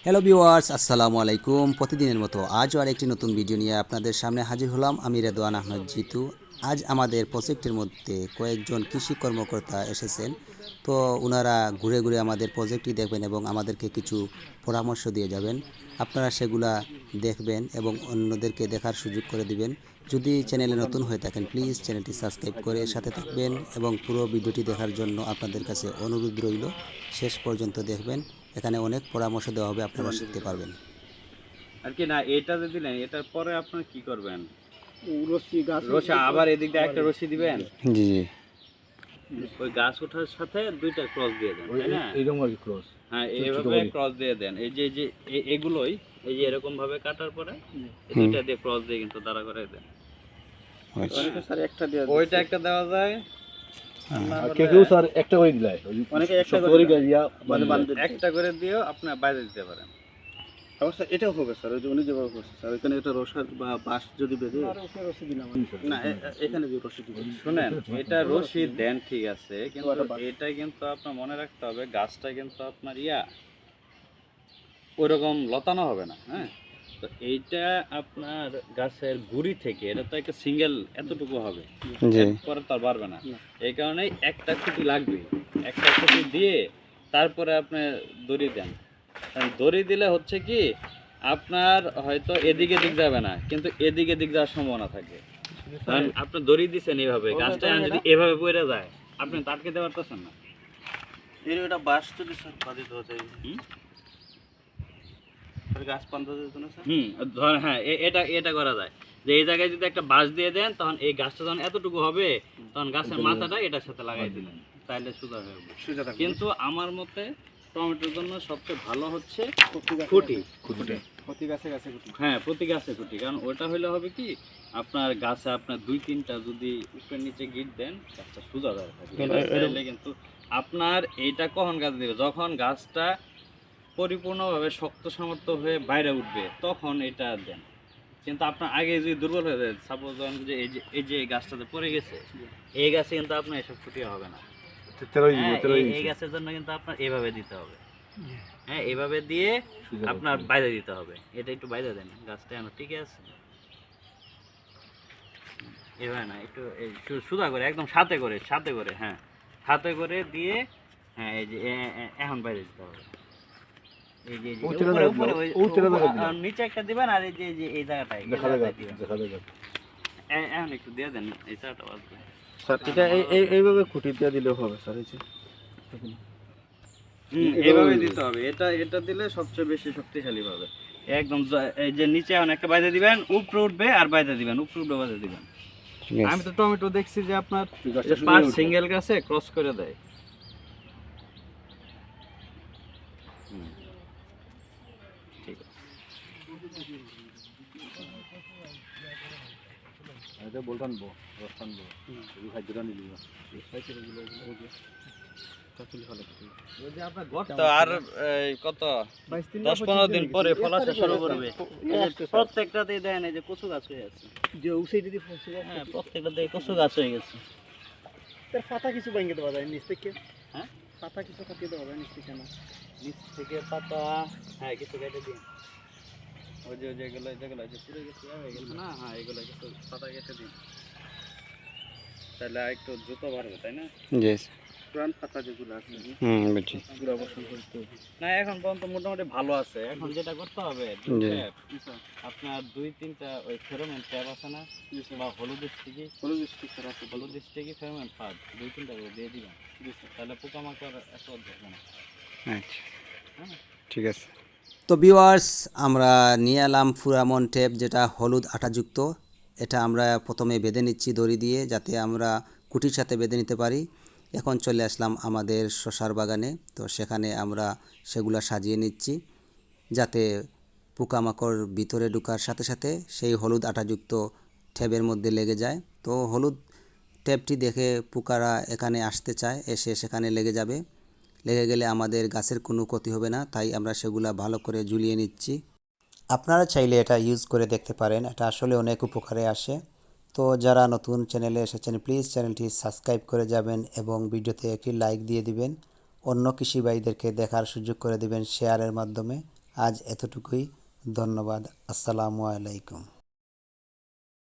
Hello viewers, আসসালামু আলাইকুম। প্রতিদিনের মতো আজও আরেকটি নতুন ভিডিও নিয়ে আপনাদের সামনে হাজির হলাম। আমি রেদওয়ান আহমেদ জিতু। আজ আমাদের প্রজেক্টের মধ্যে কয়েকজন কৃষি কর্মকর্তা এসেছেন। তো ওনারা ঘুরে ঘুরে আমাদের প্রজেক্টটি দেখবেন এবং আমাদেরকে কিছু পরামর্শ দিয়ে যাবেন। আপনারা সেগুলা দেখবেন এবং অন্যদেরকে দেখার সুযোগ করে দিবেন। যদি চ্যানেলে নতুন হয়ে থাকেন প্লিজ চ্যানেলটি সাবস্ক্রাইব করে সাথে থাকবেন এবং পুরো ভিডিওটি দেখার জন্য আপনাদের কাছে অনুরোধ রইল শেষ পর্যন্ত দেখবেন। এখানে অনেক পরামর্শ দেওয়া হবে, আপনারা শিখতে পারবেন। আর কি না, এটা যে দিলেন এটার পরে আপনার কি করবেন? রশি গাছ রশি আবার এদিক দিয়ে একটা রশি দিবেন। জি জি। ওই গাছ ওঠার সাথে দুইটা ক্রস দিয়ে দেন, তাই না? এইরকম আর কি ক্রস। হ্যাঁ, এইভাবে ক্রস দিয়ে দেন। এই যে এগুলোই এই যে এরকম ভাবে কাটার পরে এই দুইটা দিয়ে ক্রস দিয়ে কিন্তু দাঁড়া করে দেন। অনেকে স্যার একটা দিয়ে ওইটা একটা দেওয়া যায়। আর কেউ স্যার একটা করে দিলাই অনেকে একটা করে দিয়া মানে একটা করে দিয়েও আপনি বাইরে দিতে পারেন। অবশ্য এটাও হবে স্যার, ওই যে উনি যেভাবে করছে স্যার, এখানে একটা রসার বা বাঁশ যদি বেঁধে রশি দিলাম না, এখানে যে রশি দিবেন শুনেন, এটা রশি দেন ঠিক আছে, কিন্তু এটা কিন্তু আপনার মনে রাখতে হবে গাছটা কিন্তু আপনার ওইরকম লতানো হবে না। হ্যাঁ, তো এইটা আপনার গাছের গুড়ি থেকে এটা তো একটা সিঙ্গেল এতটুকু হবে, পরে তার বাড়বে না। এই কারণে একটা খুঁটি লাগবে। একটা খুঁটি দিয়ে তারপরে আপনি দড়ি দেন। কারণ দড়ি দিলে হচ্ছে কি, আপনার হয়তো এদিকে দিক যাবে না, কিন্তু এদিকে দিক যাওয়ার সম্ভাবনা থাকে। কারণ আপনি দড়ি দিচ্ছেন এইভাবে, গাছটা যদি এভাবে পড়ে যায় আপনি তাটকে দিতে পারতেছেন না। এটা বাঁশ যদি স্যার বাঁধে দেওয়া যায় গাছ পান্তা যেত না স্যার। ধর হ্যাঁ, এটা এটা করা যায় যে এই জায়গায় যদি একটা বাঁশ দিয়ে দেন, তখন এই গাছটা যখন এতটুকু হবে তখন গাছের মাথাটা এটার সাথে লাগাই দিলেন, তাইলে সোজা হয়ে যাবে। কিন্তু আমার মতে টমেটোর জন্য সবচেয়ে ভালো হচ্ছে খুঁটি। প্রতি গাছে গাছে খুঁটি। হ্যাঁ, প্রতি গাছে খুঁটি। কারণ ওটা হলে হবে কি, আপনার গাছে আপনার দুই তিনটা যদি উপরের নিচে গিট দেন গাছটা সোজা হয়ে থাকবে। কিন্তু আপনার এইটা কখন গাছ দেবে, যখন গাছটা পরিপূর্ণভাবে শক্ত সামর্থ্য হয়ে বাইরে উঠবে তখন এটা দেন। কিন্তু আপনার আগে যদি দুর্বল হয়ে যায়, সাপোজ যে এই যে গাছটাতে পড়ে গেছে, এই গাছে কিন্তু আপনার এসব ক্ষতি হবে না। এই গাছের জন্য কিন্তু আপনার এভাবে দিতে হবে। হ্যাঁ, এভাবে দিয়ে আপনার বাইরে দিতে হবে। এটা একটু বাইরে দেন, গাছটা এখন ঠিক আছে। এভাবে না, একটু সুদা করে একদম সাথে করে হ্যাঁ, সাথে করে দিয়ে হ্যাঁ, এই যে এখন বাইরে দিতে হবে। এই যে নিচে একটা দিবেন, আর এই যে এই জায়গাটায় এখন একটু দিয়ে দেন, এই জায়গাটা বাঁচবে স্যার। এটা এইভাবে খুঁটি দিয়ে দিলেও হবে স্যার। এই যে এইভাবে দিতে হবে। এটা দিলে সবচেয়ে বেশি শক্তিশালী পাবে একদম। এই যে নিচে এখন একটা বাইরে দিবেন, উপরে উঠবে আর বাইরে দিবেন, উপরে উঠবে বাইরে দিবেন। আমি তো টমেটো দেখছি যে আপনার পাঁচ সিঙ্গেল গাছে ক্রস করে দেয়। ঠিক আছে, এটা বলতাম বো রস্তান বো এই খাদ্যটা নিলি তো আর কত 10-15 দিন পরে ফল আসা শুরু করবে। প্রত্যেকটাতে দেন এই যে কচু গাছ হয়ে আছে, যে উসে যদি ফসল। হ্যাঁ, প্রত্যেকটাতে কচু গাছ হয়ে গেছে। তার পাতা কিছু ভাঙে দেওয়া যায় নিচ থেকে। হ্যাঁ, পাতা কিছু কাটিয়ে দেওয়া যায় নিচ থেকে না? নিচ থেকে পাতা হ্যাঁ কিছু কেটে দিন। ওই যে যেগুলো যে পুরো গেছে হয়ে গেছে না, হ্যাঁ এগুলো কিছু পাতা কেটে দিন, তাহলে একটু দ্রুত বাড়বে, তাই না? পুরান পাতা যেগুলো আছে পুরো অবসান করতে হবে। না, এখন পর্যন্ত মোটামুটি ভালো আছে। এখন যেটা করতে হবে, আপনার 2-3টা ওই ফেরোমন ট্যাপ আছে না, বা হলুদ স্টিকি আছে, হলুদ স্টিকি ফেরোমন ফাঁদ 2-3টা করে দিয়ে দিবেন, তাহলে পোকামাকড় এত দেখবে না। আচ্ছা, ঠিক আছে। তো ভিউয়ার্স, আমরা নিয়ে এলাম ফুরামন টেপ, যেটা হলুদ আঠাযুক্ত। এটা আমরা প্রথমে বেঁধে নিচ্ছি দড়ি দিয়ে, যাতে আমরা কুটির সাথে বেঁধে নিতে পারি। এখন চলে আসলাম আমাদের শসার বাগানে। তো সেখানে আমরা সেগুলা সাজিয়ে নিচ্ছি, যাতে পোকামাকড় ভিতরে ঢোকার সাথে সাথে সেই হলুদ আঠাযুক্ত ট্যাবের মধ্যে লেগে যায়। তো হলুদ ট্যাবটি দেখে পোকারা এখানে আসতে চায়, এসে সেখানে লেগে যাবে। লেগে গেলে আমাদের গাছের কোনো ক্ষতি হবে না, তাই আমরা সেগুলা ভালো করে ঝুলিয়ে নিচ্ছি। আপনারা চাইলে এটা ইউজ করে দেখতে পারেন, এটা আসলে অনেক উপকারে আসে। তো যারা নতুন চ্যানেলে এসেছেন প্লিজ চ্যানেলটি সাবস্ক্রাইব করে যাবেন এবং ভিডিওতে একটি লাইক দিয়ে দিবেন। অন্য কৃষি ভাইদেরকে দেখার সুযোগ করে দিবেন শেয়ারের মাধ্যমে। আজ এতটুকুই। ধন্যবাদ। আসসালামু আলাইকুম।